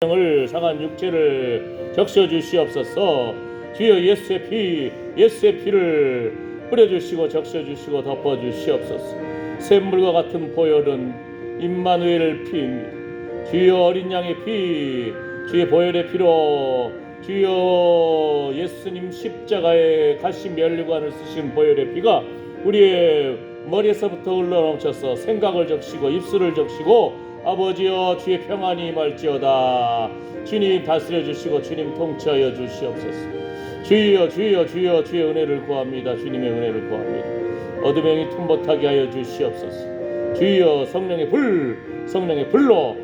을 상한 육체를 적셔 주시옵소서. 주여 예수의 피를 뿌려 주시고 적셔 주시고 덮어 주시옵소서. 샘물과 같은 보혈은 임마누엘 피입니다. 주여 어린 양의 피, 주의 보혈의 피로 주여 예수님 십자가에 가시 면류관을 쓰신 보혈의 피가 우리의 머리에서부터 흘러넘쳐서 생각을 적시고 입술을 적시고 아버지여 주의 평안이 임할지어다. 주님 다스려 주시고 주님 통치하여 주시옵소서. 주여 주의 은혜를 구합니다. 주님의 은혜를 구합니다. 어둠의 영이 tumбот하게 하여 주시옵소서. 주여 성령의 불로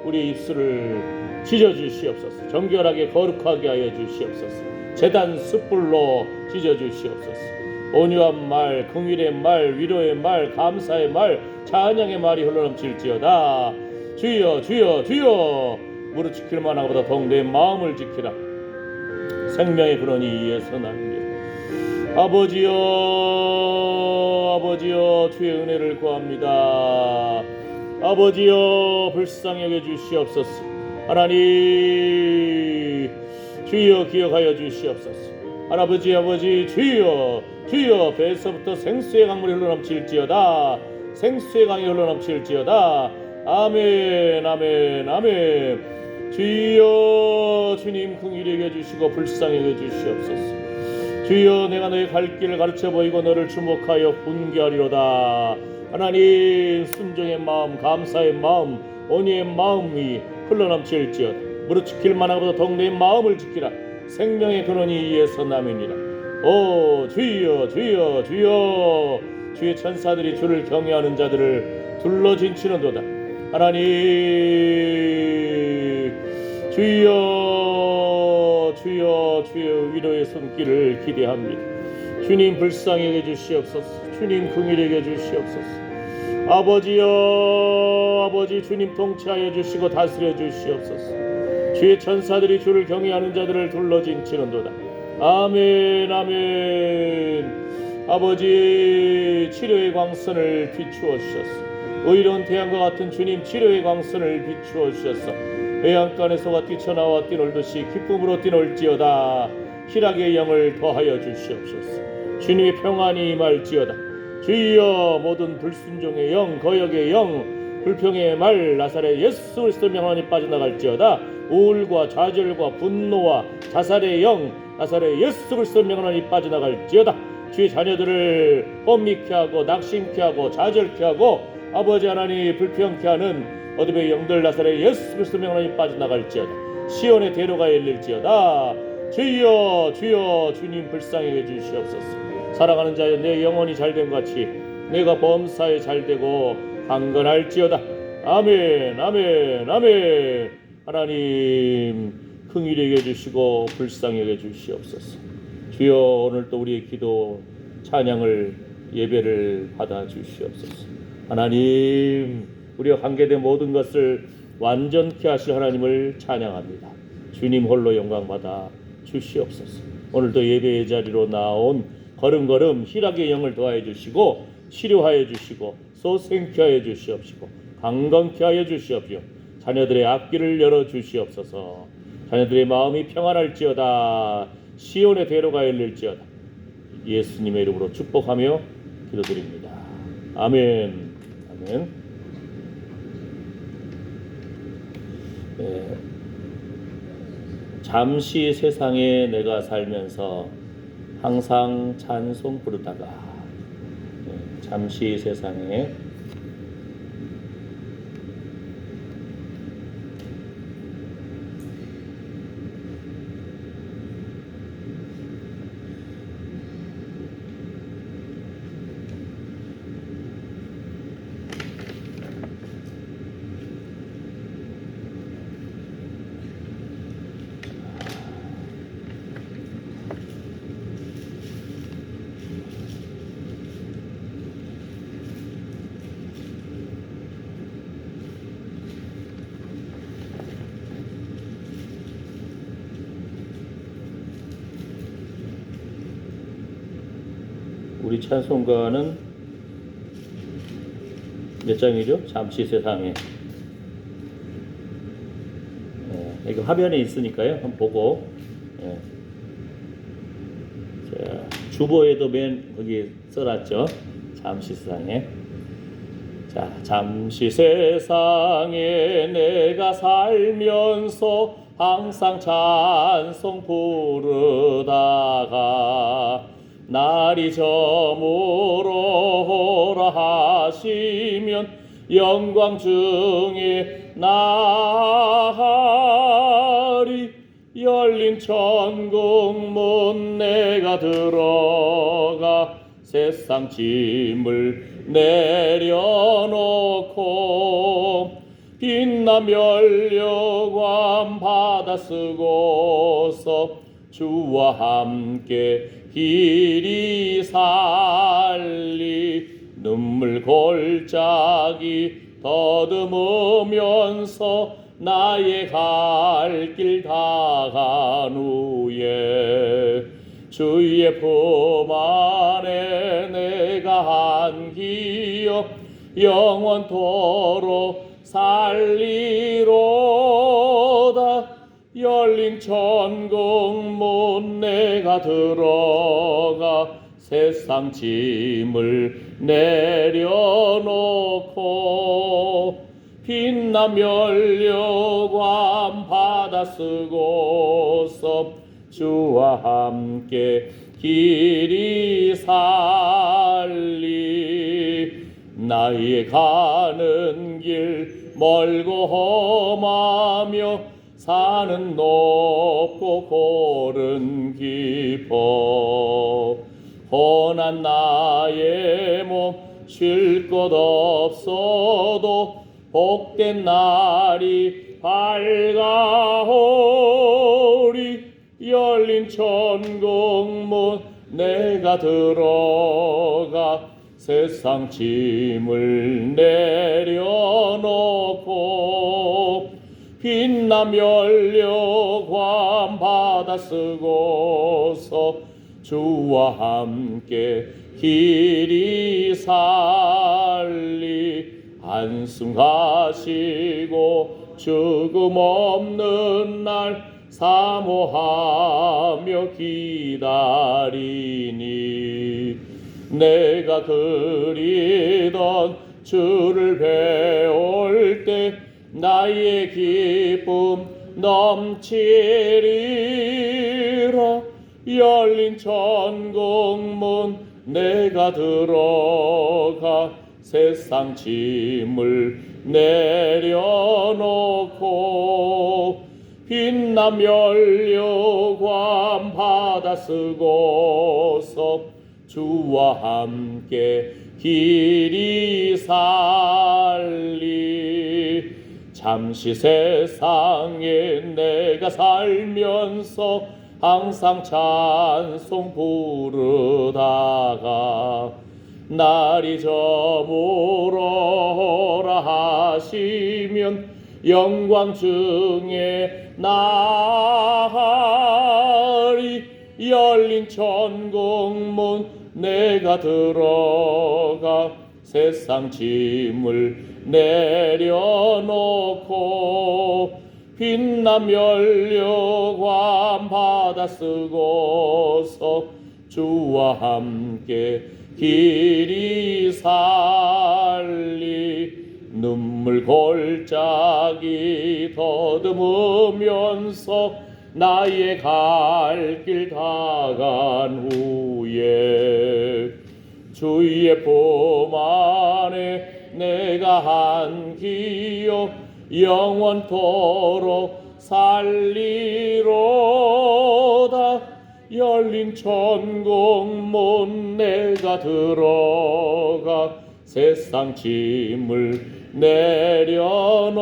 우리 입술을 찢어 주시옵소서. 정결하게 거룩하게 하여 주시옵소서. 제단 숯불로 찢어 주시옵소서. 온유한 말, 긍휼의 말, 위로의 말, 감사의 말, 찬양의 말이 흘러넘칠지어다. 주여 무릇 지킬 만하보다 더욱 내 마음을 지키라. 생명의 근원이 이에 선합니다. 아버지여 주의 은혜를 구합니다. 아버지여 불쌍히 여겨 주시옵소서. 하나님 주여 기억하여 주시옵소서. 할아버지 아버지 주여 배에서부터 생수의 강물이 흘러넘칠지어다. 생수의 강이 흘러넘칠지어다. 아멘. 주여 주님 긍휼히 여겨주시고 불쌍히 여겨주시옵소서. 주여 내가 너의 갈 길을 가르쳐 보이고 너를 주목하여 훈계하리로다. 하나님 순종의 마음, 감사의 마음, 온유의 마음이 흘러넘칠지어다. 무릇 지킬 만하보다 더욱 내 마음을 지키라. 생명의 근원이 이에서 남이니라. 오 주여 주의 천사들이 주를 경외하는 자들을 둘러진치는도다. 하나님 주여 주의 위로의 손길을 기대합니다. 주님 불쌍히 여겨 주시옵소서. 주님 긍휼히 여겨 주시옵소서. 아버지 주님 통치하여 주시고 다스려 주시옵소서. 주의 천사들이 주를 경외하는 자들을 둘러진치는도다. 아멘. 아버지 치료의 광선을 비추어 주셨소. 의로운 태양과 같은 주님 치료의 광선을 비추어 주셨소. 외양간의 소가 뛰쳐나와 뛰놀듯이 기쁨으로 뛰놀지어다. 희락의 영을 더하여 주시옵소서. 주님의 평안이 임할지어다. 주여 모든 불순종의 영, 거역의 영, 불평의 말 나사렛 예수 그리스도 명함이 빠져나갈지어다. 우울과 좌절과 분노와 자살의 영 나사렛 예수 그리스도 명함이 빠져나갈지어다. 주의 자녀들을 험미케 하고 낙심케 하고 좌절케 하고 아버지 하나님 불평케 하는 어둠의 영들 나사렛 예수 그리스도 명함이 빠져나갈지어다. 시온의 대로가 열릴지어다. 주여 주님 불쌍히 해주시옵소서. 사랑하는 자여 내 영혼이 잘된 같이 내가 범사에 잘되고 강건할지어다. 아멘. 하나님 긍휼히 여겨주시고 불쌍히 여겨주시옵소서. 주여 오늘도 우리의 기도 찬양을 예배를 받아주시옵소서. 하나님 우리와 관계된 모든 것을 완전케 하실 하나님을 찬양합니다. 주님 홀로 영광받아 주시옵소서. 오늘도 예배의 자리로 나온 걸음걸음 희락의 영을 더하여 주시고 치료하여 주시고 소생케 하여 주시옵시고 강건케 하여 주시옵시오. 자녀들의 앞길을 열어 주시옵소서. 자녀들의 마음이 평안할지어다. 시온의 대로가 열릴지어다. 예수님의 이름으로 축복하며 기도드립니다. 아멘. 네. 잠시 세상에 내가 살면서 항상 찬송 부르다가 잠시 세상에 우리 찬송가는 몇 장이죠? 잠시 세상에 이거 화면에 있으니까요. 한번 보고. 예. 자, 주보에도 맨 거기 써놨죠. 잠시 세상에. 자, 잠시 세상에 내가 살면서 항상 찬송 부르다가 날이 저물어라 하시면 영광 중에 나리 열린 천국문 내가 들어가 세상 짐을 내려놓고 빛나 면류관 받아 쓰고서 주와 함께 길이 살리 눈물 골짜기 더듬으면서 나의 갈 길 다간 후에 주의 품 안에 내가 안기어 영원토록 살리로다. 열린 천국문 내가 들어가 세상 짐을 내려놓고 빛나 면류관 받아 쓰고서 주와 함께 길이 살리 나의 가는 길 멀고 험하며 산은 높고 골은 깊어 고난 나의 몸 쉴 곳 없어도 복된 날이 밝아오리 열린 천국문 내가 들어가 세상 짐을 내려놓고 빛나 면류관 받아 쓰고서 주와 함께 길이 살리 한숨 가시고 죽음 없는 날 사모하며 기다리니 내가 그리던 주를 배울 때 나의 기쁨 넘치리라. 열린 천국문 내가 들어가 세상 짐을 내려놓고 빛나 면류관 받아 쓰고서 주와 함께 길이 살리 잠시 세상에 내가 살면서 항상 찬송 부르다가 날이 저물어라 하시면 영광 중에 나리 열린 천국문 내가 들어가 세상 짐을 내려놓고 빛나 면류관 받아 쓰고서 주와 함께 길이 살리 눈물 골짜기 더듬으면서 나의 갈 길 다간 후에 주의 품 안에 내가 안기어 영원토록 살리로다. 열린 천국문 내가 들어가 세상 짐을 내려놓고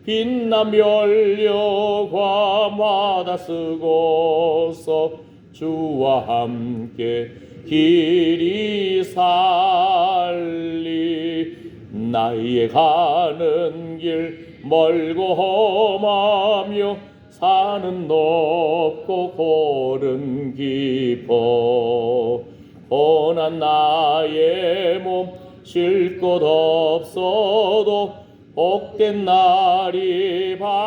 빛나 면류관 받아 쓰고서 주와 함께 길이 살리 나의 가는 길 멀고 험하며 산은 높고 골은 깊어 고난 나의 몸 쉴 곳 없어도 복된 날이 밝아오리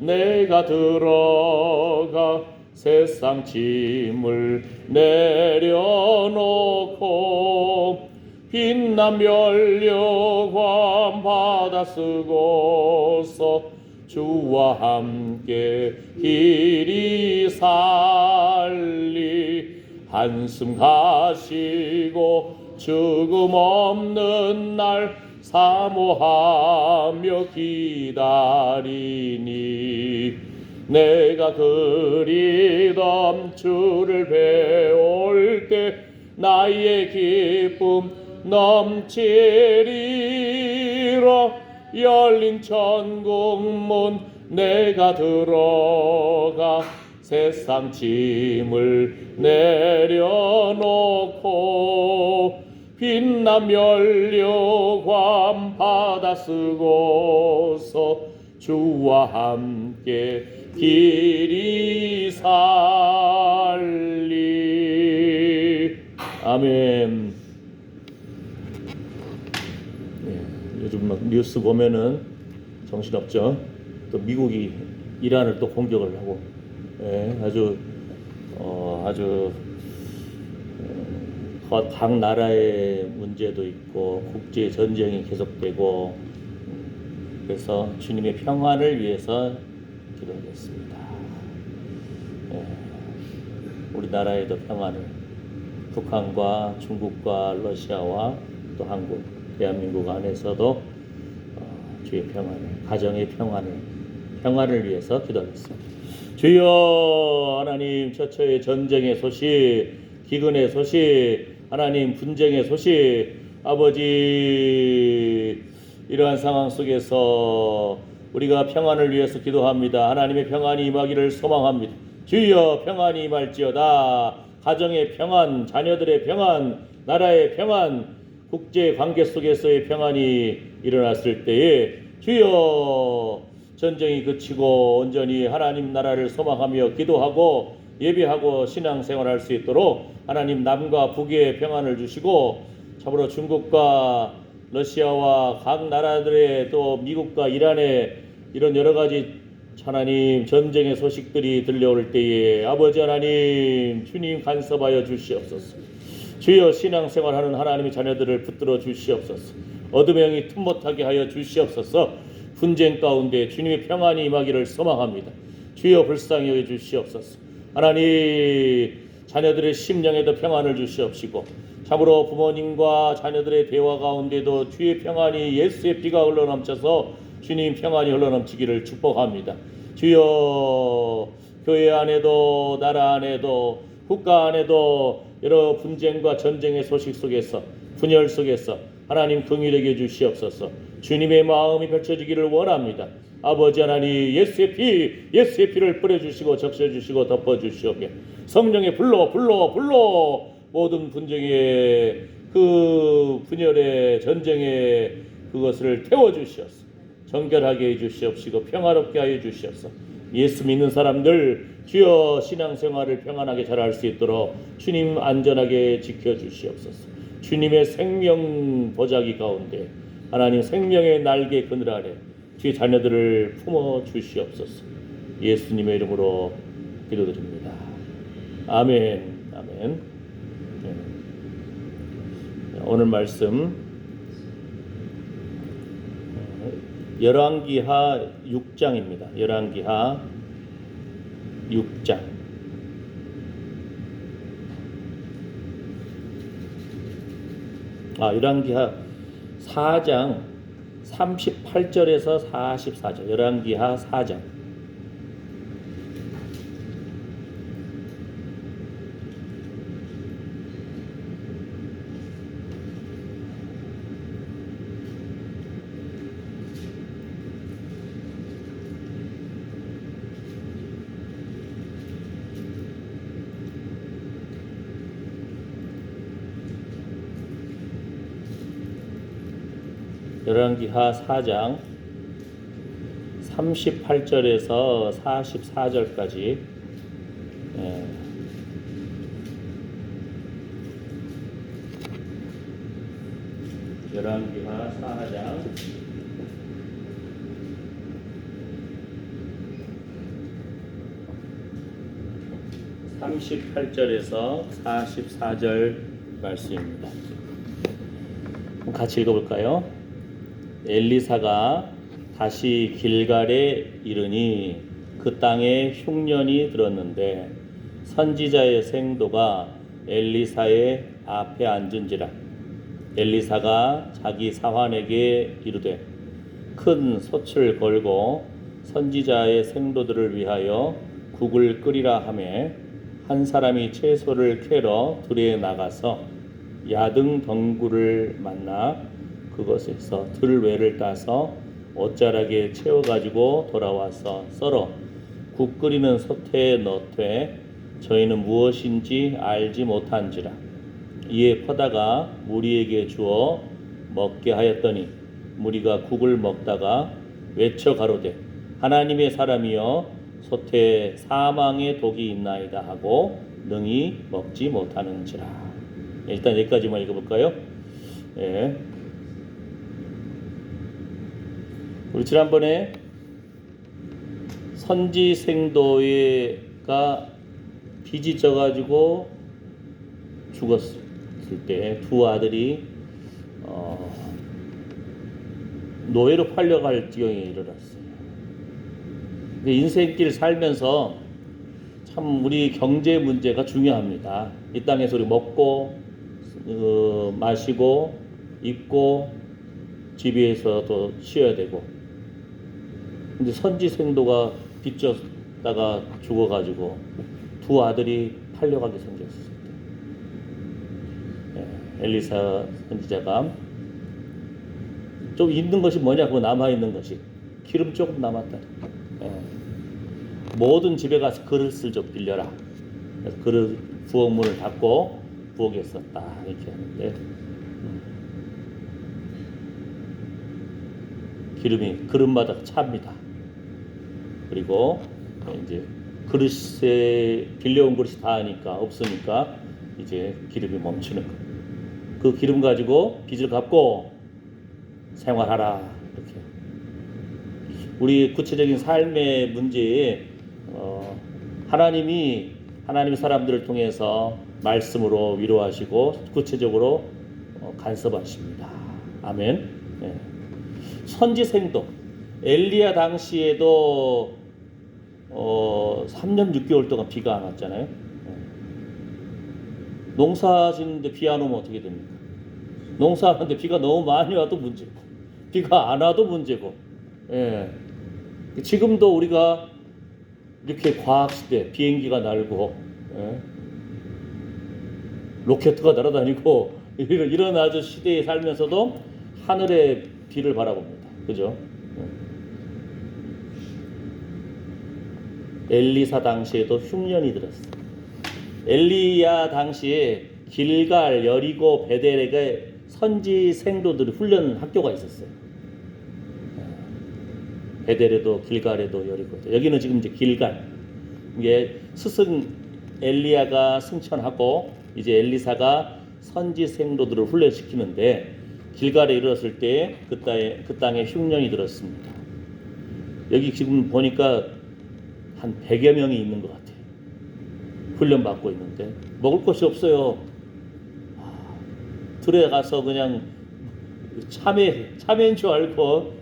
내가 들어가 세상 짐을 내려놓고 빛난 면류관 받아 쓰고서 주와 함께 길이 살리 한숨 가시고 죽음 없는 날 사모하며 기다리니 내가 그리던 주를 배울 때 나의 기쁨 넘치리라. 열린 천국문 내가 들어가 세상 짐을 내려놓고 빛난 면류관 받아 쓰고서 주와 함께 길이 살리. 아멘. 요즘 막 뉴스 보면은 정신없죠. 또 미국이 이란을 또 공격을 하고, 아주 각 나라의 문제도 있고 국제 전쟁이 계속되고, 그래서 주님의 평안을 위해서 기도하겠습니다. 우리나라에도 평안을, 북한과 중국과 러시아와 또 한국, 대한민국 안에서도 주의 평안을, 가정의 평안을 위해서 기도하겠습니다. 주여 하나님, 처처의 전쟁의 소식, 기근의 소식, 하나님 분쟁의 소식, 아버지 이러한 상황 속에서 우리가 평안을 위해서 기도합니다. 하나님의 평안이 임하기를 소망합니다. 주여 평안이 임할지어다. 가정의 평안, 자녀들의 평안, 나라의 평안, 국제 관계 속에서의 평안이 일어났을 때에 주여 전쟁이 그치고 온전히 하나님 나라를 소망하며 기도하고 예배하고 신앙생활할 수 있도록 하나님 남과 북의 평안을 주시고, 참으로 중국과 러시아와 각 나라들의 또 미국과 이란의 이런 여러 가지 하나님 전쟁의 소식들이 들려올 때에 아버지 하나님 주님 간섭하여 주시옵소서. 주여 신앙생활하는 하나님의 자녀들을 붙들어 주시옵소서. 어둠의 영이 틈 못하게 하여 주시옵소서. 분쟁 가운데 주님의 평안이 임하기를 소망합니다. 주여 불쌍히 여겨 주시옵소서. 하나님 자녀들의 심령에도 평안을 주시옵시고, 참으로 부모님과 자녀들의 대화 가운데도 주의 평안이 예수의 피가 흘러넘쳐서 주님 평안이 흘러넘치기를 축복합니다. 주여 교회 안에도 나라 안에도 국가 안에도 여러 분쟁과 전쟁의 소식 속에서 분열 속에서 하나님 긍휼하게 주시옵소서. 주님의 마음이 펼쳐지기를 원합니다. 아버지 하나님 예수의 피를 뿌려주시고 적셔주시고 덮어주시옵게 성령의 불로 모든 분쟁의 그 분열의 전쟁의 그것을 태워주시옵소서. 정결하게 해주시옵시고 평화롭게 하여 주시옵소서. 예수 믿는 사람들 주여 신앙생활을 평안하게 잘할 수 있도록 주님 안전하게 지켜주시옵소서. 주님의 생명 보자기 가운데 하나님 생명의 날개 그늘 아래 주의 자녀들을 품어 주시옵소서. 예수님의 이름으로 기도드립니다. 아멘. 아멘. 오늘 말씀 열왕기하 6장입니다. 열왕기하 6장. 열왕기하 4장 38절에서 44절. 열왕기하 4장. 열왕기하 4장 38절에서 44절까지 열왕기하 4장 38절에서 44절 말씀입니다. 같이 읽어볼까요? 엘리사가 다시 길갈에 이르니 그 땅에 흉년이 들었는데 선지자의 생도가 엘리사의 앞에 앉은지라. 엘리사가 자기 사환에게 이르되 큰 솥을 걸고 선지자의 생도들을 위하여 국을 끓이라 하매 한 사람이 채소를 캐러 들에 나가서 야등 덩굴을 만나 그것에서 들외를 따서 옷자락에 채워가지고 돌아와서 썰어 국 끓이는 솥에 넣되 저희는 무엇인지 알지 못한지라. 이에 퍼다가 무리에게 주어 먹게 하였더니 무리가 국을 먹다가 외쳐 가로되 하나님의 사람이여 솥에 사망의 독이 있나이다 하고 능히 먹지 못하는지라. 일단 여기까지만 읽어볼까요? 예. 우리 지난번에 선지생도가 빚이 져가지고 죽었을 때 두 아들이 노예로 팔려갈 지경에 이르렀어요. 인생길 살면서 참 우리 경제 문제가 중요합니다. 이 땅에서 우리 먹고 마시고 입고 집에서도 쉬어야 되고. 근데 선지생도가 빚졌다가 죽어가지고 두 아들이 팔려가게 생겼어요. 엘리사 선지자가 좀 있는 것이 뭐냐고 남아있는 것이 기름 조금 남았다. 모든 집에 가서 그릇을 좀 빌려라. 그래서 그릇 부엌문을 닫고 부엌에 썼다 이렇게 하는데 기름이 그릇마다 찹니다. 그리고 이제 그릇에 빌려온 그릇이 다 하니까 없으니까 이제 기름이 멈추는 거예요. 그 기름 가지고 빚을 갚고 생활하라 이렇게. 우리 구체적인 삶의 문제에 하나님의 사람들을 통해서 말씀으로 위로하시고 구체적으로 간섭하십니다. 아멘. 네. 선지생도 엘리야 당시에도 3년 6개월 동안 비가 안 왔잖아요. 농사 짓는데 비 안 오면 어떻게 됩니까? 농사하는데 비가 너무 많이 와도 문제고 비가 안 와도 문제고. 예. 지금도 우리가 이렇게 과학시대 비행기가 날고 로켓가 날아다니고 이런 아주 시대에 살면서도 하늘의 비를 바라봅니다. 그죠? 엘리사 당시에도 흉년이 들었어요. 엘리야 당시에 길갈, 여리고, 베델에게 선지 생도들이 훈련 학교가 있었어요. 베델에도 길갈에도 여리고도. 여기는 지금 이제 길갈. 이게 스승 엘리야가 승천하고 이제 엘리사가 선지 생도들을 훈련시키는데 길갈에 이르렀을 때 그 땅에 흉년이 들었습니다. 여기 지금 보니까 한 100여 명이 있는 것 같아요. 훈련받고 있는데 먹을 것이 없어요. 들에 가서 그냥 참외인 줄 알고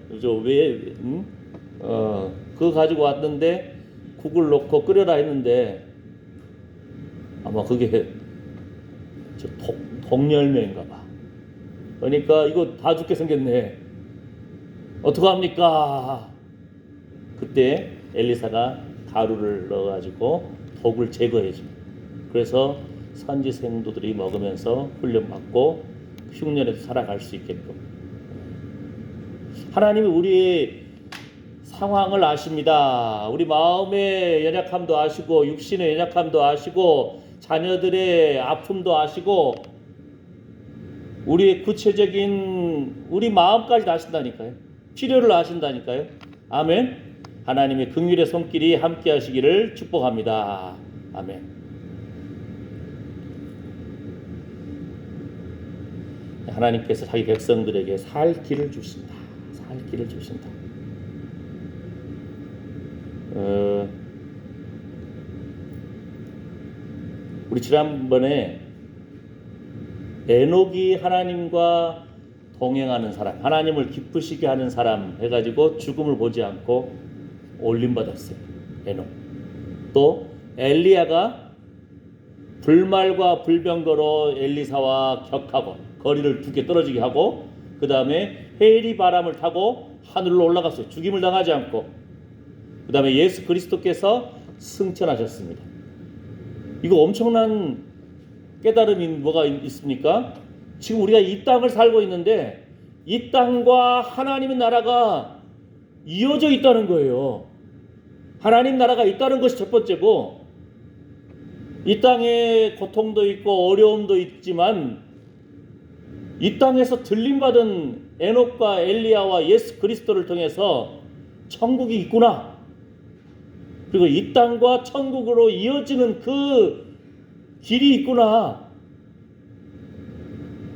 그거 가지고 왔는데 국을 넣고 끓여라 했는데 아마 그게 독열매인가 봐. 그러니까 이거 다 죽게 생겼네. 어떡합니까? 그때 엘리사가 가루를 넣어가지고 독을 제거해줍니다. 그래서 선지생도들이 먹으면서 훈련받고 흉년에서 살아갈 수 있게끔. 하나님이 우리의 상황을 아십니다. 우리 마음의 연약함도 아시고 육신의 연약함도 아시고 자녀들의 아픔도 아시고 우리의 구체적인 우리 마음까지 아신다니까요. 필요를 아신다니까요. 아멘. 하나님의 긍휼의 손길이 함께 하시기를 축복합니다. 아멘. 하나님께서 자기 백성들에게 살 길을 주신다. 살 길을 주신다. 우리 지난번에 에녹이 하나님과 동행하는 사람, 하나님을 기쁘시게 하는 사람 해가지고 죽음을 보지 않고 올림받았어요. 에녹. 또 엘리야가 불말과 불병거로 엘리사와 격하고 거리를 두께 떨어지게 하고 그 다음에 해리 바람을 타고 하늘로 올라갔어요. 죽임을 당하지 않고. 그 다음에 예수 그리스도께서 승천하셨습니다. 이거 엄청난 깨달음이 뭐가 있습니까? 지금 우리가 이 땅을 살고 있는데 이 땅과 하나님의 나라가 이어져 있다는 거예요. 하나님 나라가 있다는 것이 첫 번째고, 이 땅에 고통도 있고 어려움도 있지만 이 땅에서 들림받은 에녹과 엘리야와 예수 그리스도를 통해서 천국이 있구나. 그리고 이 땅과 천국으로 이어지는 그 길이 있구나.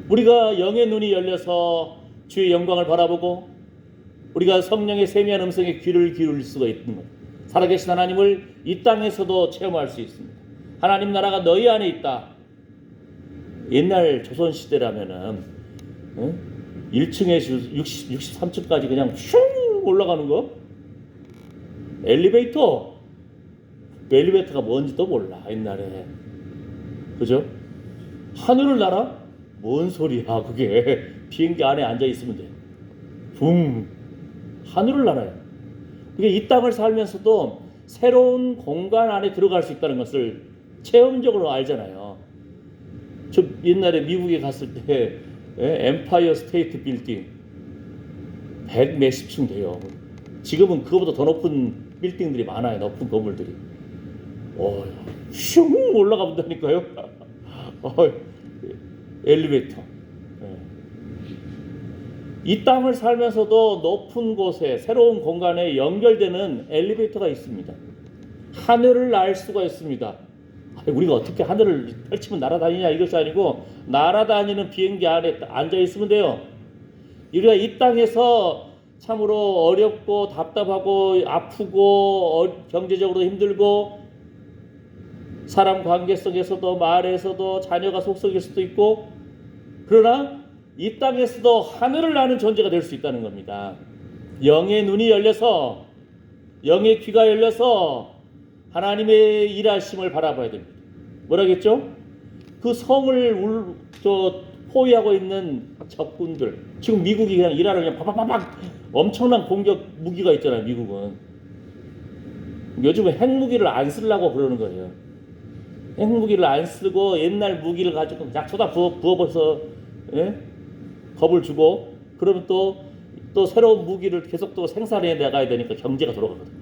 우리가 영의 눈이 열려서 주의 영광을 바라보고 우리가 성령의 세미한 음성에 귀를 기울일 수가 있는 것. 살아계신 하나님을 이 땅에서도 체험할 수 있습니다. 하나님 나라가 너희 안에 있다. 옛날 조선시대라면은 1층에서 63층까지 그냥 슝 올라가는 거. 엘리베이터가 뭔지도 몰라 옛날에. 그죠? 하늘을 날아? 뭔 소리야 그게. 비행기 안에 앉아있으면 돼. 붕. 하늘을 날아요. 그게 이 땅을 살면서도 새로운 공간 안에 들어갈 수 있다는 것을 체험적으로 알잖아요. 저 옛날에 미국에 갔을 때 엠파이어 스테이트 빌딩 100 몇십 층 돼요. 지금은 그거보다 더 높은 빌딩들이 많아요. 높은 건물들이. 슝 올라가 본다니까요. 엘리베이터. 이 땅을 살면서도 높은 곳에 새로운 공간에 연결되는 엘리베이터가 있습니다. 하늘을 날 수가 있습니다. 우리가 어떻게 하늘을 펼치면 날아다니냐 이것이 아니고 날아다니는 비행기 안에 앉아 있으면 돼요. 우리가 이 땅에서 참으로 어렵고 답답하고 아프고 경제적으로 힘들고 사람 관계성에서도 말에서도 자녀가 속썩일 수도 있고, 그러나 이 땅에서도 하늘을 나는 존재가 될 수 있다는 겁니다. 영의 눈이 열려서, 영의 귀가 열려서 하나님의 일하심을 바라봐야 됩니다. 뭐라겠죠? 그 성을 포위하고 있는 적군들, 지금 미국이 그냥 이라를 그냥 파파파박 엄청난 공격 무기가 있잖아요. 미국은 요즘에 핵무기를 안 쓰려고 그러는 거예요. 핵무기를 안 쓰고 옛날 무기를 가지고 그냥 쏟아 부어버려서 겁을 주고, 그러면 또 새로운 무기를 계속 또 생산해 나가야 되니까 경제가 돌아가거든요.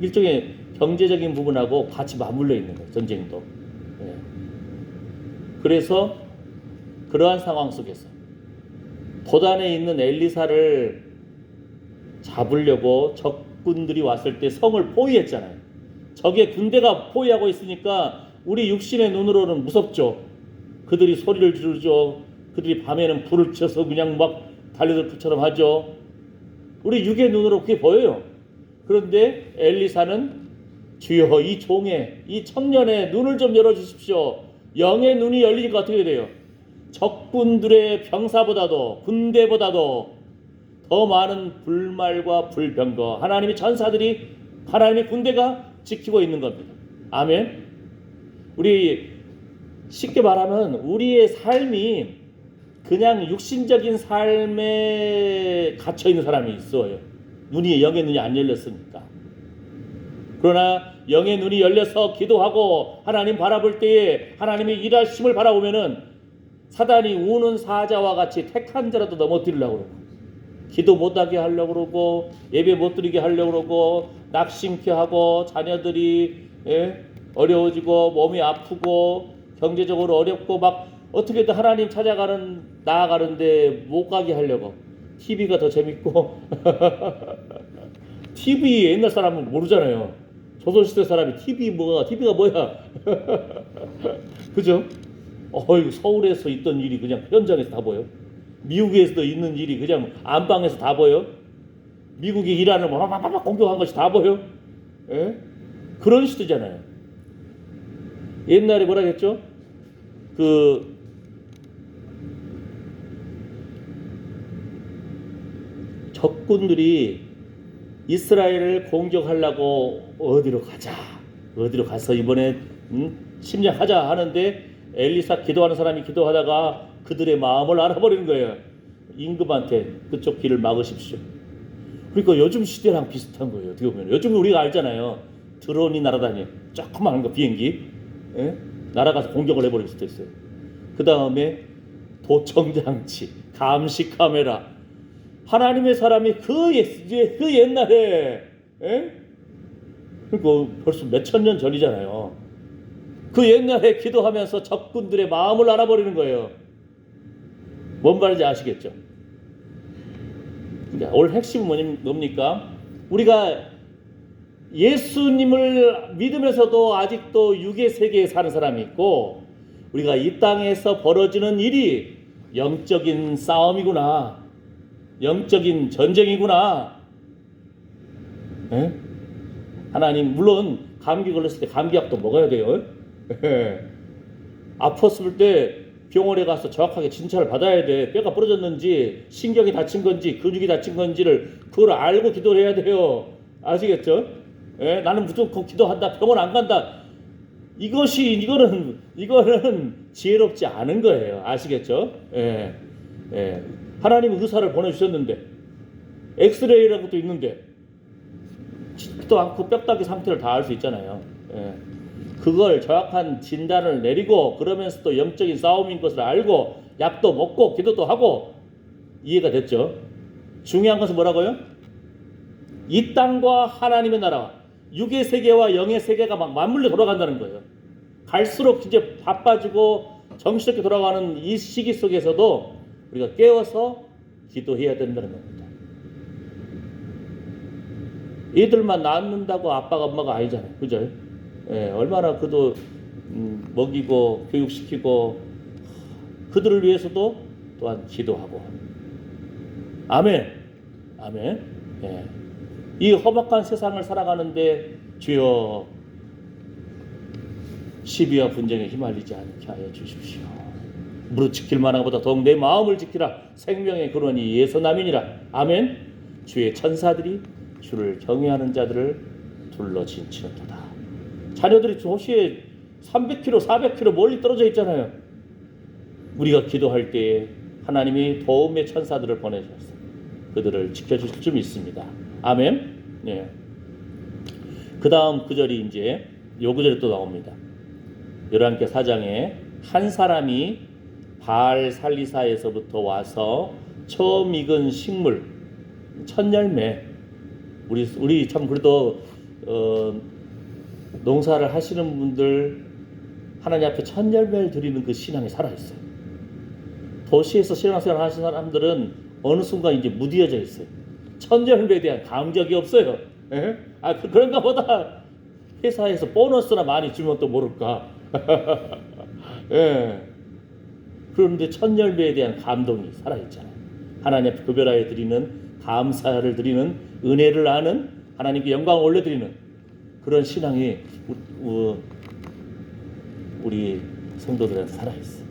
일종의 경제적인 부분하고 같이 맞물려 있는 거예요. 전쟁도. 그래서 그러한 상황 속에서 도단에 있는 엘리사를 잡으려고 적군들이 왔을 때 성을 포위했잖아요. 적의 군대가 포위하고 있으니까 우리 육신의 눈으로는 무섭죠. 그들이 소리를 지르죠. 그들이 밤에는 불을 켜서 그냥 막 달려들 것처럼 하죠. 우리 육의 눈으로 그게 보여요. 그런데 엘리사는 주여 이 종의 이 청년의 눈을 좀 열어주십시오. 영의 눈이 열리니까 어떻게 돼요? 적군들의 병사보다도 군대보다도 더 많은 불말과 불병거, 하나님의 전사들이, 하나님의 군대가 지키고 있는 겁니다. 아멘. 우리 쉽게 말하면 우리의 삶이 그냥 육신적인 삶에 갇혀 있는 사람이 있어요. 영의 눈이 안 열렸으니까. 그러나 영의 눈이 열려서 기도하고 하나님 바라볼 때에 하나님의 일하심을 바라보면은 사단이 우는 사자와 같이 택한 자라도 넘어뜨리려고 그러고, 기도 못하게 하려고 그러고, 예배 못 드리게 하려고 그러고, 낙심케 하고, 자녀들이 어려워지고 몸이 아프고 경제적으로 어렵고 막 어떻게든 하나님 나아가는데 못 가게 하려고. TV가 더 재밌고 TV 옛날 사람은 모르잖아요. 조선시대 사람이 TV가 뭐야. 그죠? 서울에서 있던 일이 그냥 현장에서 다 보여. 미국에서도 있는 일이 그냥 안방에서 다 보여. 미국이 이란을 막 공격한 것이 다 보여. 그런 시대잖아요. 옛날에 뭐라 했죠? 그 적군들이 이스라엘을 공격하려고 어디로 가자, 어디로 가서 이번에 침략하자 하는데 엘리사 기도하는 사람이 기도하다가 그들의 마음을 알아버리는 거예요. 임금한테 그쪽 길을 막으십시오. 그러니까 요즘 시대랑 비슷한 거예요. 어떻게 보면 요즘 우리가 알잖아요. 드론이 날아다녀, 조그마한 거 비행기, 예? 날아가서 공격을 해버릴 수도 있어요. 그 다음에 도청장치, 감시 카메라. 하나님의 사람이 그 옛날에, 예? 그러니까 벌써 몇천 년 전이잖아요. 그 옛날에 기도하면서 적군들의 마음을 알아버리는 거예요. 뭔 말인지 아시겠죠? 오늘 핵심은 뭡니까? 우리가 예수님을 믿으면서도 아직도 육의 세계에 사는 사람이 있고, 우리가 이 땅에서 벌어지는 일이 영적인 싸움이구나, 영적인 전쟁이구나. 에? 하나님, 물론 감기 걸렸을 때 감기약도 먹어야 돼요. 아팠을 때 병원에 가서 정확하게 진찰을 받아야 돼. 뼈가 부러졌는지 신경이 다친 건지 근육이 다친 건지를 그걸 알고 기도를 해야 돼요. 아시겠죠? 예? 나는 무조건 기도한다, 병원 안 간다. 이거는 지혜롭지 않은 거예요. 아시겠죠? 예. 예. 하나님은 의사를 보내주셨는데, 엑스레이라는 것도 있는데 또 않고 뼈다귀 상태를 다 알 수 있잖아요. 예. 그걸 정확한 진단을 내리고 그러면서도 영적인 싸움인 것을 알고 약도 먹고 기도도 하고. 이해가 됐죠? 중요한 것은 뭐라고요? 이 땅과 하나님의 나라, 육의 세계와 영의 세계가 막 맞물려 돌아간다는 거예요. 갈수록 이제 바빠지고 정신없게 돌아가는 이 시기 속에서도 우리가 깨워서 기도해야 된다는 겁니다. 애들만 낳는다고 아빠가 엄마가 아니잖아요. 그죠? 예, 얼마나 그도 먹이고 교육시키고, 그들을 위해서도 또한 기도하고. 아멘. 아멘. 예. 이 험악한 세상을 살아가는데 주여 시비와 분쟁에 휘말리지 않게 하여 주십시오. 무릇 지킬 만한 것보다 더욱 내 마음을 지키라. 생명의 근원이 예수남이니라. 아멘. 주의 천사들이 주를 경외하는 자들을 둘러 진치는도다. 자녀들이 도시에 300km, 400km 멀리 떨어져 있잖아요. 우리가 기도할 때에 하나님이 도움의 천사들을 보내셔서 그들을 지켜주실 줄 믿습니다. 아멘. 예. 그 다음 구절이 이제 요 구절이 또 나옵니다. 열왕기 4장에 한 사람이 바알 살리사에서부터 와서 처음 익은 식물 천열매. 우리 참 그래도 농사를 하시는 분들 하나님 앞에 천열매를 드리는 그 신앙이 살아있어요. 도시에서 신앙생활 하시는 사람들은 어느 순간 이제 무디어져 있어요. 천열매에 대한 감격이 없어요. 예? 그런가 보다. 회사에서 보너스나 많이 주면 또 모를까. 예. 그런데 천열매에 대한 감동이 살아있잖아요. 하나님 앞에 구별하여 드리는, 감사를 드리는, 은혜를 아는, 하나님께 영광을 올려드리는 그런 신앙이 우리 성도들한테 살아있어요.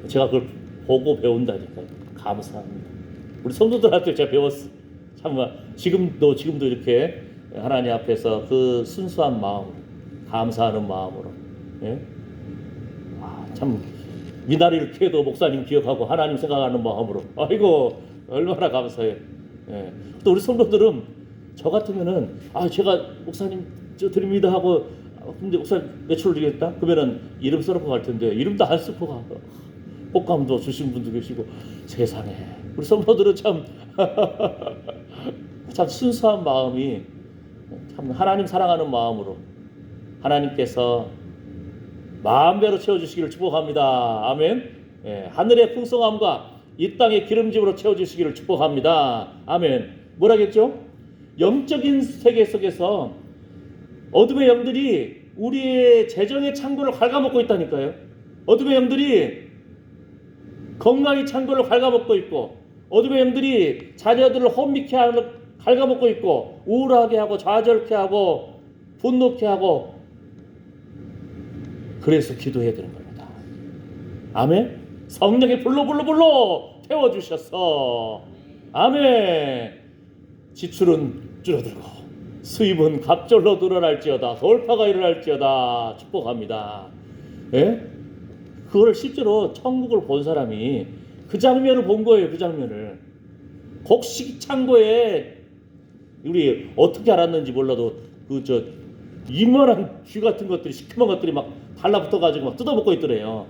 제가 그걸 보고 배운다니까요. 감사합니다. 우리 성도들한테 제가 배웠어요. 참 지금도 이렇게 하나님 앞에서 그 순수한 마음으로, 감사하는 마음으로, 예? 참 미나리를 캐도 목사님 기억하고 하나님 생각하는 마음으로, 아이고 얼마나 감사해요. 예. 또 우리 성도들은 저 같으면은 제가 목사님 저 드립니다 하고, 근데 목사님 매출을 드리겠다? 그러면은 이름 써놓고 갈 텐데 이름도 안 쓰고 가고, 복감도 주신 분도 계시고. 세상에 우리 성도들은 참 참 순수한 마음이, 참 하나님 사랑하는 마음으로 하나님께서 마음대로 채워주시기를 축복합니다. 아멘. 예, 하늘의 풍성함과 이 땅의 기름짐으로 채워주시기를 축복합니다. 아멘. 뭐라겠죠? 영적인 세계 속에서 어둠의 영들이 우리의 재정의 창고를 갉아먹고 있다니까요. 어둠의 영들이 건강의 창고를 갉아먹고 있고, 어둠의 영들이 자녀들을 혼미케 하는 갉아먹고 있고, 우울하게 하고 좌절케 하고 분노케 하고, 그래서 기도해야 되는 겁니다. 아멘. 성령의 불로 태워주셔서 아멘. 지출은 줄어들고 수입은 갑절로 늘어날지어다. 돌파가 일어날지어다. 축복합니다. 예? 그걸 실제로 천국을 본 사람이 그 장면을 본 거예요. 그 장면을. 곡식 창고에 우리 어떻게 알았는지 몰라도 이만한 쥐 같은 것들이 시커먼 것들이 막 달라붙어가지고 막 뜯어먹고 있더래요.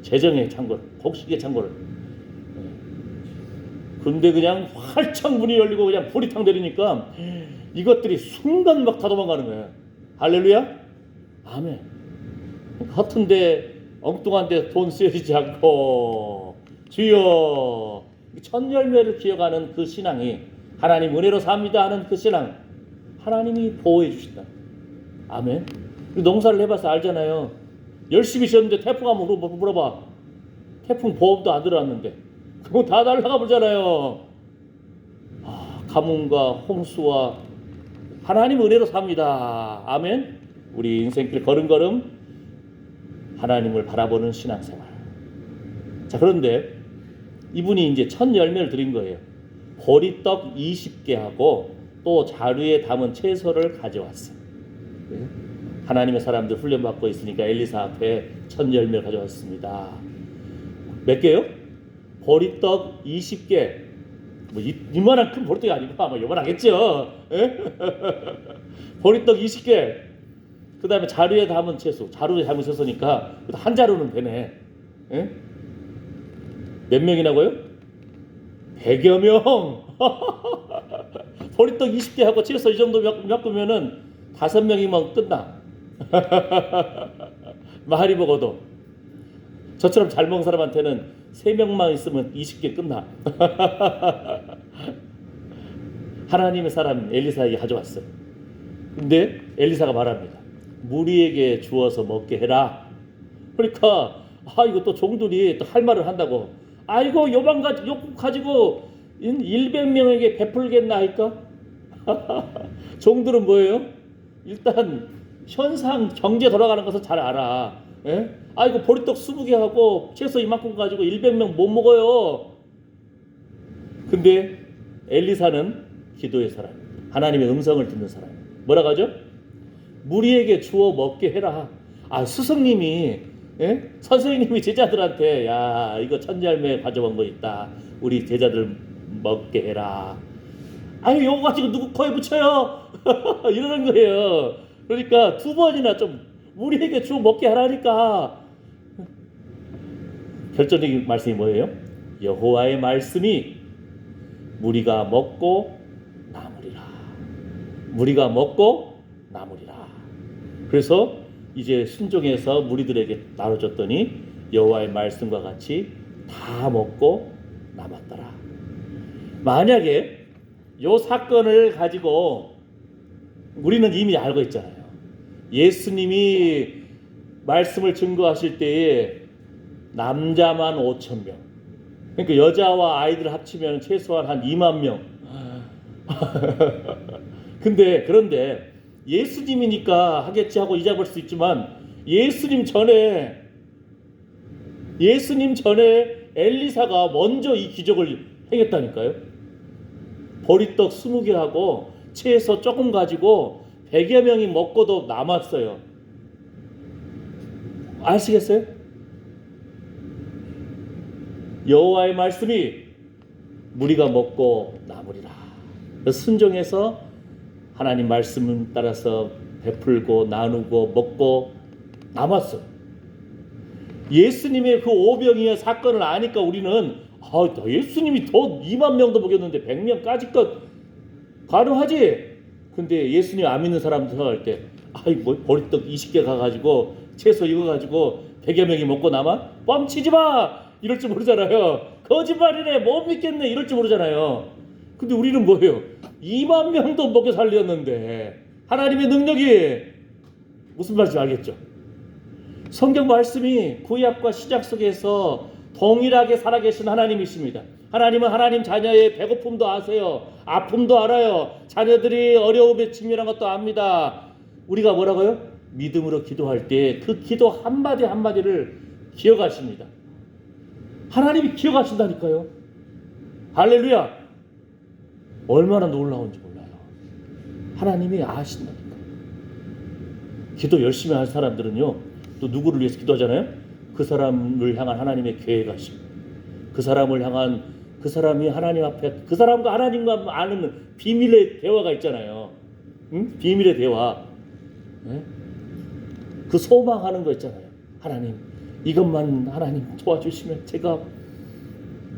재정의 창고를, 곡식의 창고를. 근데 그냥 활짝 문이 열리고 그냥 보리탕 내리니까 이것들이 순간 막 다 도망가는 거예요. 할렐루야? 아멘. 허튼데 엉뚱한데 돈 쓰여지지 않고 주여 첫 열매를 기억하는 그 신앙이 하나님 은혜로 삽니다 하는 그 신앙 하나님이 보호해 주신다. 아멘. 농사를 해봐서 알잖아요. 열심히 지었는데 태풍 한번 물어봐. 태풍 보험도 안 들어왔는데 그거 다 날아가 보잖아요. 가뭄과 홍수와 하나님 은혜로 삽니다. 아멘. 우리 인생길 걸음걸음 하나님을 바라보는 신앙생활. 자, 그런데 이분이 이제 첫 열매를 드린 거예요. 보리떡 20개 하고 또 자루에 담은 채소를 가져왔어요. 하나님의 사람들 훈련받고 있으니까 엘리사 앞에 첫 열매를 가져왔습니다. 몇 개요? 보리떡 20개. 뭐 이만한 큰 보리떡이 아니고 아마 요만하겠죠. 보리떡 20개. 그 다음에 자루에 담은 채소. 자루에 담은 채소니까 한 자루는 되네. 몇 명이라고요? 100여 명. 보리떡 20개 하고 채소 이 정도 엮으면은 5명이면 끝나. 많이 먹어도. 저처럼 잘 먹는 사람한테는 3명만 있으면 20개 끝나. 하나님의 사람 엘리사에게 가져왔어요. 근데 엘리사가 말합니다. 무리에게 주어서 먹게 해라. 그러니까 이거 또 종들이 또 할 말을 한다고. 이거 요만 가지고 100명에게 베풀겠나 할까? 종들은 뭐예요? 일단 현상 경제 돌아가는 것을 잘 알아. 이거 보리떡 20개 하고 채소 이만큼 가지고 100명 못 먹어요. 근데 엘리사는 기도의 사람, 하나님의 음성을 듣는 사람. 뭐라고 하죠? 무리에게 주어 먹게 해라. 스승님이 선생님이 제자들한테 야 이거 천열매 가져온 거 있다. 우리 제자들 먹게 해라. 요거 가지고 누구 코에 붙여요? 이러는 거예요. 그러니까 2번이나 좀 우리에게 주어 먹게 하라니까. 결정적인 말씀이 뭐예요? 여호와의 말씀이 무리가 먹고 남으리라. 무리가 먹고 남으리라. 그래서 이제 순종해서 무리들에게 나눠줬더니 여호와의 말씀과 같이 다 먹고 남았더라. 만약에 요 사건을 가지고 우리는 이미 알고 있잖아요. 예수님이 말씀을 증거하실 때에 남자만 5,000명, 그러니까 여자와 아이들 합치면 최소한 한 2만 명. 그런데 예수님이니까 하겠지 하고 잊어버릴 수 있지만 예수님 전에 엘리사가 먼저 이 기적을 행했다니까요. 보리떡 20개 하고 채소 조금 가지고 100여 명이 먹고도 남았어요. 아시겠어요? 여호와의 말씀이 무리가 먹고 남으리라. 순종해서 하나님 말씀 따라서 베풀고 나누고 먹고 남았어요. 예수님의 그 오병이어 사건을 아니까 우리는 예수님이 더 2만 명도 먹였는데 100명까지 것 가능하지? 근데 예수님 안 믿는 사람들 할 때 보리떡 20개 가가지고 채소 이거 가지고 100여 명이 먹고 남아? 뻥치지 마! 이럴 줄 모르잖아요. 거짓말이네 못 믿겠네 이럴 줄 모르잖아요. 근데 우리는 뭐예요? 2만 명도 먹여 살렸는데 하나님의 능력이 무슨 말인지 알겠죠? 성경 말씀이 구약과 시작 속에서 동일하게 살아계신 하나님이십니다. 하나님은 하나님 자녀의 배고픔도 아세요. 아픔도 알아요. 자녀들이 어려움에 직면한 것도 압니다. 우리가 뭐라고요? 믿음으로 기도할 때 그 기도 한마디 한마디를 기억하십니다. 하나님이 기억하신다니까요. 할렐루야. 얼마나 놀라운지 몰라요. 하나님이 아신다니까. 기도 열심히 할 사람들은요, 또 누구를 위해서 기도하잖아요. 그 사람을 향한 하나님의 계획하심, 그 사람을 향한, 그 사람이 하나님 앞에 그 사람과 하나님과 아는 비밀의 대화가 있잖아요. 응? 비밀의 대화. 네? 그 소망하는 거 있잖아요. 하나님, 이것만 하나님 도와주시면 제가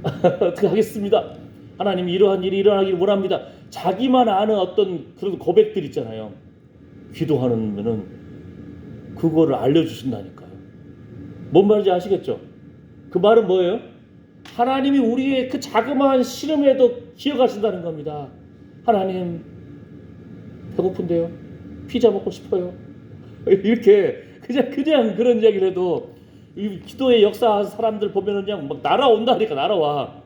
어떻게 하겠습니다. 하나님, 이러한 일이 일어나기를 원합니다. 자기만 아는 어떤 그런 고백들 있잖아요. 기도하면은 그거를 알려주신다니까요. 뭔 말인지 아시겠죠? 그 말은 뭐예요? 하나님이 우리의 그 자그마한 시름에도 기억하신다는 겁니다. 하나님, 배고픈데요. 피자 먹고 싶어요. 이렇게 그냥 그런 이야기를 해도 이 기도의 역사한 사람들 보면은 그냥 막 날아온다니까. 날아와.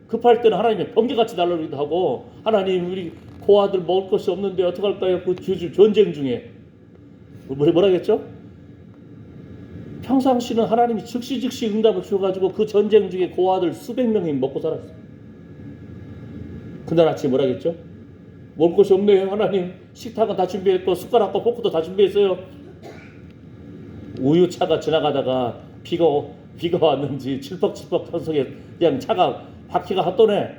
급할 때는 하나님의 번개같이 날아오기도 하고, 하나님, 우리 고아들 먹을 것이 없는데 어떡할까요? 그 전쟁 중에 뭐라겠죠? 평상시는 하나님이 즉시 응답을 주어가지고 그 전쟁 중에 고아들 수백 명이 먹고 살았어요. 그날 아침에 뭐라겠죠? 먹을 것이 없네요. 하나님, 식탁은 다 준비했고 숟가락과 포크도 다 준비했어요. 우유차가 지나가다가 비가 왔는지 칠퍽칠퍽 탄속에 그냥 차가 바퀴가 핫도네.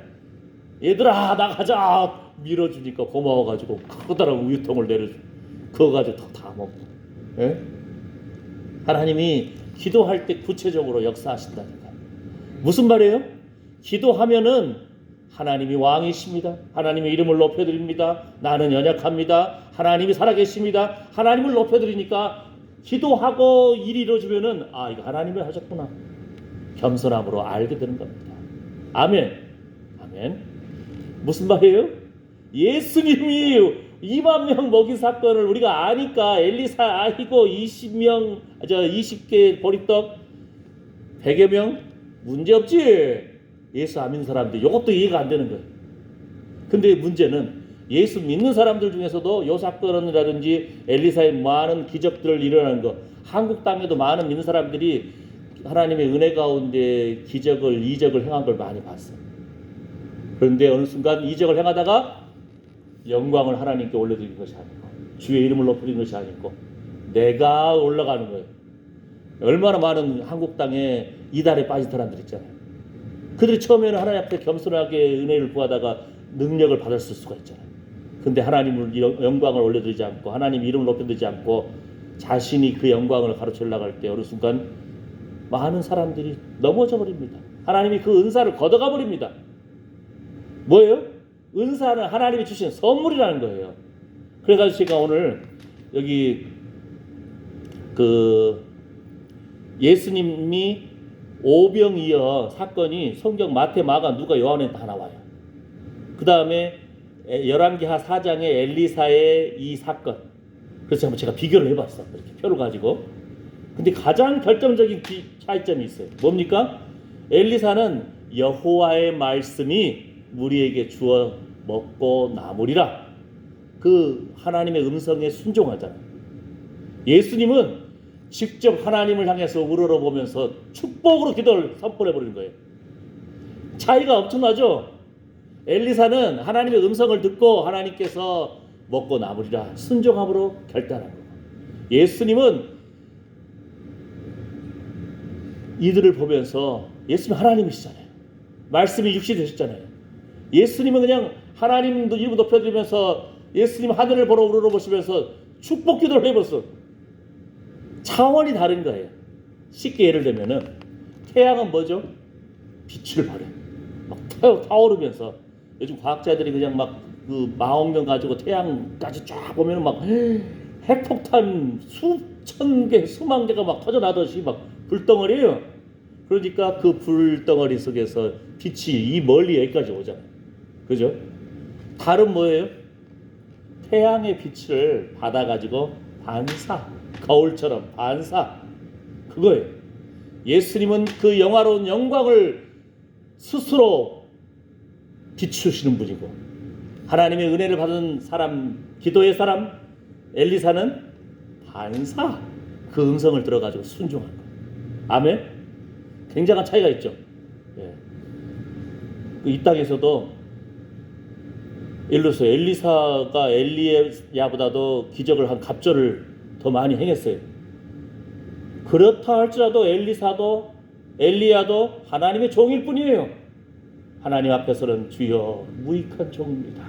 얘들아, 나가자. 밀어주니까 고마워가지고 커다란 우유통을 내려줘. 그거 가지고 다 먹고. 예? 하나님이 기도할 때 구체적으로 역사하신다니까. 무슨 말이에요? 기도하면은 하나님이 왕이십니다. 하나님의 이름을 높여드립니다. 나는 연약합니다. 하나님이 살아계십니다. 하나님을 높여드리니까 기도하고 일이 이루어지면은 아, 이거 하나님이 하셨구나. 겸손함으로 알게 되는 겁니다. 아멘. 아멘. 무슨 말이에요? 예수님이 2만 명 먹인 사건을 우리가 아니까 엘리사 아니고 20개 보리떡 100여 명 문제없지. 예수 안 믿는 사람들 이것도 이해가 안 되는 거예요. 근데 문제는 예수 믿는 사람들 중에서도 이 사건이라든지 엘리사의 많은 기적들을 일어나는 거, 한국 땅에도 많은 믿는 사람들이 하나님의 은혜 가운데 기적을, 이적을 행한 걸 많이 봤어요. 그런데 어느 순간 이적을 행하다가 영광을 하나님께 올려드리는 것이 아니고 주의 이름을 높이는 것이 아니고 내가 올라가는 거예요. 얼마나 많은 한국 땅에 이달에 빠진 사람들 있잖아요. 그들이 처음에는 하나님 앞에 겸손하게 은혜를 구하다가 능력을 받았을 수가 있잖아요. 근데 하나님을 영광을 올려드리지 않고 하나님 이름을 높여드리지 않고 자신이 그 영광을 가로채 나갈 때 어느 순간 많은 사람들이 넘어져 버립니다. 하나님이 그 은사를 걷어가 버립니다. 뭐예요? 은사는 하나님이 주신 선물이라는 거예요. 그래가지고 제가 오늘 여기 그 예수님이 오병이어 사건이 성경 마태, 마가, 누가, 요한에 다 나와요. 그 다음에 열왕기하 4장의 엘리사의 이 사건. 그래서 한번 제가 비교를 해봤어. 이렇게 표를 가지고. 근데 가장 결정적인 차이점이 있어요. 뭡니까? 엘리사는 여호와의 말씀이 무리에게 주어 먹고 나무리라. 그 하나님의 음성에 순종하잖아요. 예수님은 직접 하나님을 향해서 우러러보면서 축복으로 기도를 선포해버리는 거예요. 차이가 엄청나죠? 엘리사는 하나님의 음성을 듣고 하나님께서 먹고 나무리라 순종함으로 결단한 거예요. 예수님은 이들을 보면서 예수님 하나님이시잖아요. 말씀이 육신이 되셨잖아요. 예수님은 그냥 하나님도 이름 높여드리면서 예수님 하늘을 보러 우러러보시면서 축복 기도를 해봤어. 차원이 다른 거예요. 쉽게 예를 들면은 태양은 뭐죠? 빛을 발해. 막 타오르면서 요즘 과학자들이 그냥 막 그 망원경 가지고 태양까지 쫙 보면은 막 핵폭탄 수천 개, 수만 개가 막 터져나듯이 막 불덩어리예요. 그러니까 그 불덩어리 속에서 빛이 이 멀리 여기까지 오잖아요. 그죠? 달은 뭐예요? 태양의 빛을 받아가지고 반사, 거울처럼 반사, 그거예요. 예수님은 그 영화로운 영광을 스스로 비추시는 분이고 하나님의 은혜를 받은 사람, 기도의 사람 엘리사는 반사 그 음성을 들어가지고 순종한 거예요. 아멘. 굉장한 차이가 있죠. 예. 이 땅에서도 일루서 엘리사가 엘리야보다도 기적을 한 갑절을 더 많이 행했어요. 그렇다 할지라도 엘리야도 하나님의 종일 뿐이에요. 하나님 앞에서는 주여 무익한 종입니다.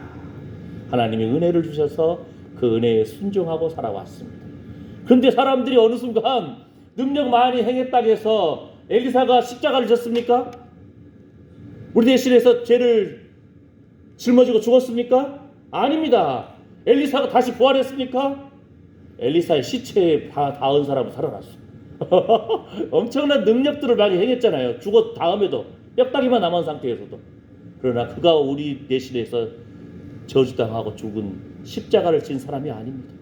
하나님이 은혜를 주셔서 그 은혜에 순종하고 살아왔습니다. 그런데 사람들이 어느 순간 능력 많이 행했다고 해서 엘리사가 십자가를 졌습니까? 우리 대신해서 죄를 짊어지고 죽었습니까? 아닙니다. 엘리사가 다시 부활했습니까? 엘리사의 시체에 닿은 사람은 살아났어. 엄청난 능력들을 많이 행했잖아요. 죽었 다음에도 뼈다귀만 남은 상태에서도. 그러나 그가 우리 대신해서 저주당하고 죽은 십자가를 진 사람이 아닙니다.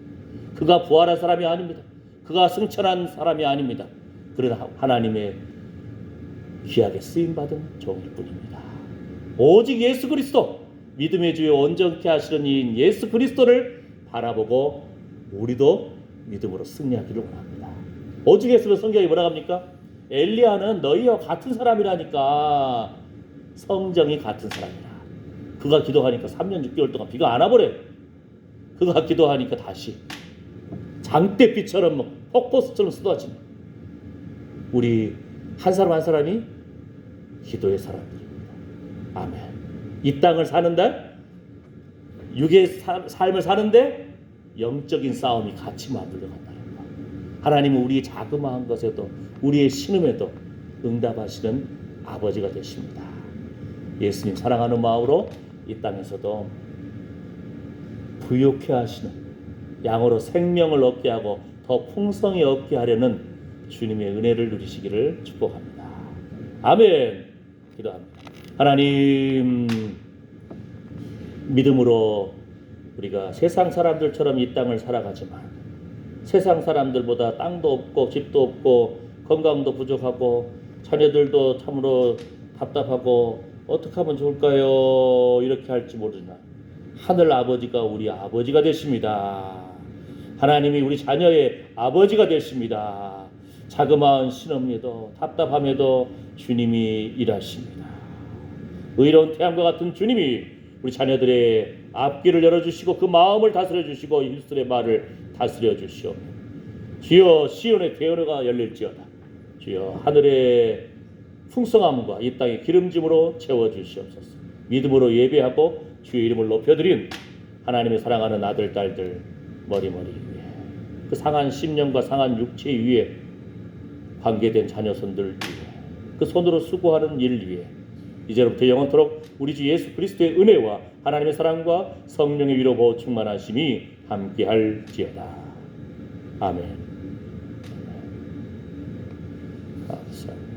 그가 부활한 사람이 아닙니다. 그가 승천한 사람이 아닙니다. 그러나 하나님의 귀하게 쓰임받은 종일 뿐입니다. 오직 예수 그리스도, 믿음의 주요 온전케 하시는 이인 예수 그리스도를 바라보고 우리도 믿음으로 승리하기를 원합니다. 오죽했으면 성경이 뭐라 합니까? 엘리야는 너희와 같은 사람이라니까. 성정이 같은 사람이라. 그가 기도하니까 3년 6개월 동안 비가 안 와버려요. 그가 기도하니까 다시 장대빛처럼 폭포수처럼 쏟아지는 우리 한 사람 한 사람이 기도의 사람들입니다. 아멘. 이 땅을 사는데, 육의 삶을 사는데 영적인 싸움이 같이 맞물려 간다는 것. 하나님은 우리의 자그마한 것에도 우리의 신음에도 응답하시는 아버지가 되십니다. 예수님 사랑하는 마음으로 이 땅에서도 부욕해 하시는, 양으로 생명을 얻게 하고 더 풍성히 얻게 하려는 주님의 은혜를 누리시기를 축복합니다. 아멘. 기도합니다. 하나님, 믿음으로 우리가 세상 사람들처럼 이 땅을 살아가지만 세상 사람들보다 땅도 없고 집도 없고 건강도 부족하고 자녀들도 참으로 답답하고 어떻게 하면 좋을까요? 이렇게 할지 모르나 하늘 아버지가 우리 아버지가 되십니다. 하나님이 우리 자녀의 아버지가 되십니다. 자그마한 신음에도 답답함에도 주님이 일하십니다. 의로운 태양과 같은 주님이 우리 자녀들의 앞길을 열어주시고 그 마음을 다스려주시고 입술의 말을 다스려주시오. 주여 시온의 대언어가 열릴지어다. 주여 하늘의 풍성함과 이 땅의 기름짐으로 채워주시옵소서. 믿음으로 예배하고 주의 이름을 높여드린 하나님의 사랑하는 아들 딸들 머리머리 위에, 그 상한 심령과 상한 육체 위에 관계된 자녀손들 위에, 그 손으로 수고하는 일 위에 이제로부터 영원토록 우리 주 예수 그리스도의 은혜와 하나님의 사랑과 성령의 위로 보호 충만하심이 함께할지어다. 아멘. 감사합니다.